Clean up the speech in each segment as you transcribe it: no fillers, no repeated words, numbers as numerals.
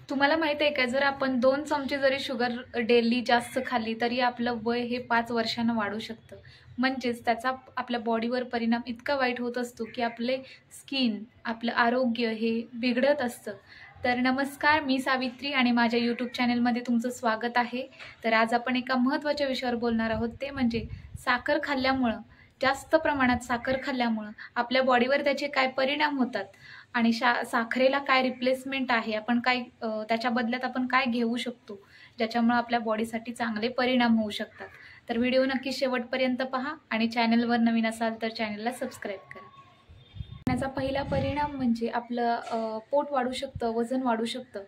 तुम्हाला माहिती आहे का, जर आपण 2 चमचे जरी शुगर डेली जास्त खाल्ली तरी आपलं वय हे 5 वर्षांनं वाढू शकतं. म्हणजेच त्याचा आपल्या बॉडीवर परिणाम इतका वाईट होत असतो की आपले स्किन, आपलं आरोग्य हे बिघडत असतं. तर नमस्कार, मी सावित्री आणि माझ्या यूट्यूब चॅनलमध्ये तुमचं स्वागत आहे. तर आज आपण एका महत्त्वाच्या विषयावर बोलणार आहोत, ते म्हणजे साखर खाल्ल्यामुळं, जास्त प्रमाणात साखर खाल्ल्यामुळं आपल्या बॉडीवर त्याचे काय परिणाम होतात आणि साखरेला काय रिप्लेसमेंट आहे, आपण काय त्याच्या बदल्यात आपण काय घेऊ शकतो, ज्याच्यामुळे आपल्या बॉडीसाठी चांगले परिणाम होऊ शकतात. तर व्हिडिओ नक्की शेवटपर्यंत पहा आणि चॅनलवर नवीन असाल तर चॅनलला सबस्क्राईब करा. त्याचा पहिला परिणाम म्हणजे आपलं पोट वाढू शकतं, वजन वाढू शकतं.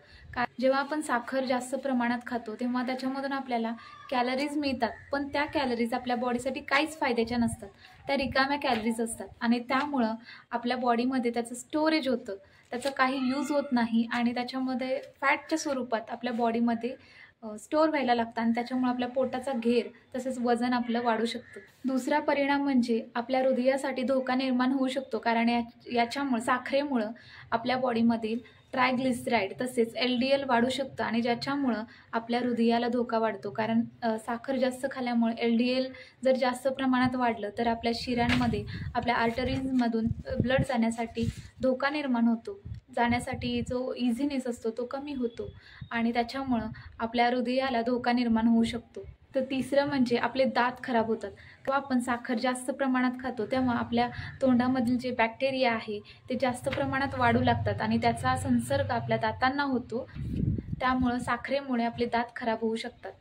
जेव्हा आपण साखर जास्त प्रमाणात खातो तेव्हा त्याच्यामधून आपल्याला कॅलरीज मिळतात, पण त्या कॅलरीज आपल्या बॉडीसाठी काहीच फायद्याच्या नसतात. त्या रिकाम्या कॅलरीज असतात आणि त्यामुळं आपल्या बॉडीमध्ये त्याचं स्टोरेज होतं, त्याचं काही यूज होत नाही आणि त्याच्यामध्ये फॅटच्या स्वरूपात आपल्या बॉडीमध्ये स्टोअर व्हायला लागतं आणि त्याच्यामुळे आपल्या पोटाचा घेर तसेच वजन आपलं वाढू शकतं. दुसरा परिणाम म्हणजे आपल्या हृदयासाठी धोका निर्माण होऊ शकतो, कारण याच्यामुळे साखरेमुळं आपल्या बॉडीमधील ट्रायग्लिसराईड तसेच LDL वाढू शकतं आणि ज्याच्यामुळं आपल्या हृदयाला धोका वाढतो. कारण साखर जास्त खाल्ल्यामुळे LDL जर जास्त प्रमाणात वाढलं तर आपल्या शिरांमध्ये, आपल्या आर्टरीजमधून ब्लड जाण्यासाठी धोका निर्माण होतो. जाण्यासाठी जो इझीनेस असतो तो कमी होतो आणि त्याच्यामुळं आपल्या हृदयाला धोका निर्माण होऊ शकतो. तर तिसरं म्हणजे आपले दात खराब होतात. जेव्हा आपण साखर जास्त प्रमाणात खातो तेव्हा आपल्या तोंडामधील जे बॅक्टेरिया आहे ते जास्त प्रमाणात वाढू लागतात आणि त्याचा संसर्ग आपल्या दातांना होतो. त्यामुळं साखरेमुळे आपले दात खराब होऊ शकतात.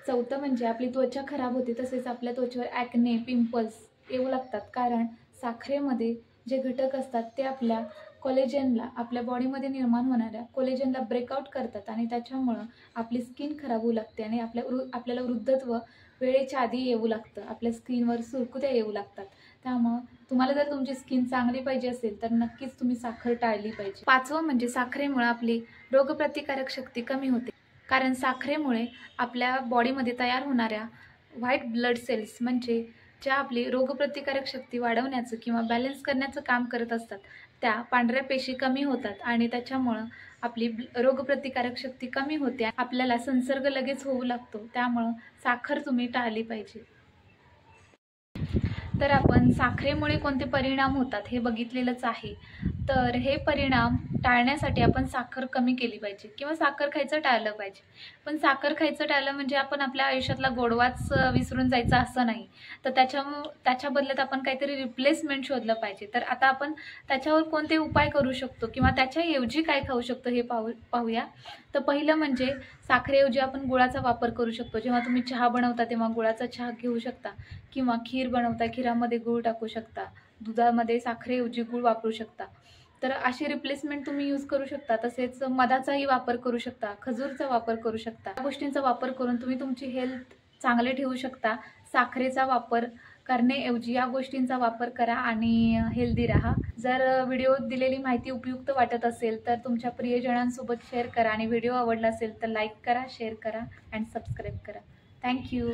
चौथं म्हणजे आपली त्वचा खराब होते, तसेच आपल्या त्वचेवर ॲक्ने, पिंपल्स येऊ लागतात. कारण साखरेमध्ये जे घटक असतात ते आपल्या कोलेजनला, आपल्या बॉडीमध्ये निर्माण होणाऱ्या कोलेजनला ब्रेकआउट करतात आणि त्याच्यामुळं आपली स्किन खराब होऊ लागते आणि आपल्याला वृद्धत्व वेळेच्या आधी येऊ लागतं. आपल्या स्किनवर सुरकुत्या येऊ लागतात. त्यामुळं तुम्हाला जर तुमची स्किन चांगली पाहिजे असेल तर नक्कीच तुम्ही साखर टाळली पाहिजे. पाचवं म्हणजे साखरेमुळे आपली रोगप्रतिकारक शक्ती कमी होते. कारण साखरेमुळे आपल्या बॉडीमध्ये तयार होणाऱ्या व्हाईट ब्लड सेल्स, म्हणजे ज्या आपली रोगप्रतिकारक शक्ती वाढवण्याचं किंवा बॅलन्स करण्याचं काम करत असतात, त्या पांढऱ्या पेशी कमी होतात आणि त्याच्यामुळं आपली रोगप्रतिकारक शक्ती कमी होते. आपल्याला संसर्ग लगेच होऊ लागतो. त्यामुळं साखर तुम्ही टाळली पाहिजे. तर आपण साखरेमुळे कोणते परिणाम होतात हे बघितलेलंच आहे. तर हे परिणाम टाळण्यासाठी आपण साखर कमी केली पाहिजे किंवा साखर खायचं टाळलं पाहिजे. पण साखर खायचं टाळलं म्हणजे आपण आपल्या आयुष्यातला गोडवाच विसरून जायचा असं नाही. तर त्याच्या बदल्यात आपण काहीतरी रिप्लेसमेंट शोधलं पाहिजे. तर आता आपण त्याच्यावर कोणते उपाय करू शकतो किंवा त्याच्याऐवजी काय खाऊ शकतो हे पाहूया. तर पहिलं म्हणजे साखरेऐवजी आपण गुळाचा वापर करू शकतो. जेव्हा तुम्ही चहा बनवता तेव्हा गुळाचा चहा घेऊ शकता किंवा खीर बनवता, खीरामध्ये गूळ टाकू शकता, दुधामध्ये साखरेऐवजी गूळ वापरू शकता. तर अशी रिप्लेसमेंट तुम्ही यूज करू शकता. तसेच मधाचाही वापर करू शकता, खजूरचा वापर करू शकता. या गोष्टींचा वापर करून तुम्ही तुमची हेल्थ चांगले ठेवू शकता. साखरेचा वापर करण्याऐवजी या गोष्टींचा वापर करा आणि हेल्दी राहा. जर व्हिडिओत दिलेली माहिती उपयुक्त वाटत असेल तर तुमच्या प्रियजनांसोबत शेअर करा आणि व्हिडिओ आवडला असेल तर लाईक करा, शेअर करा आणि सबस्क्राईब करा. थँक्यू.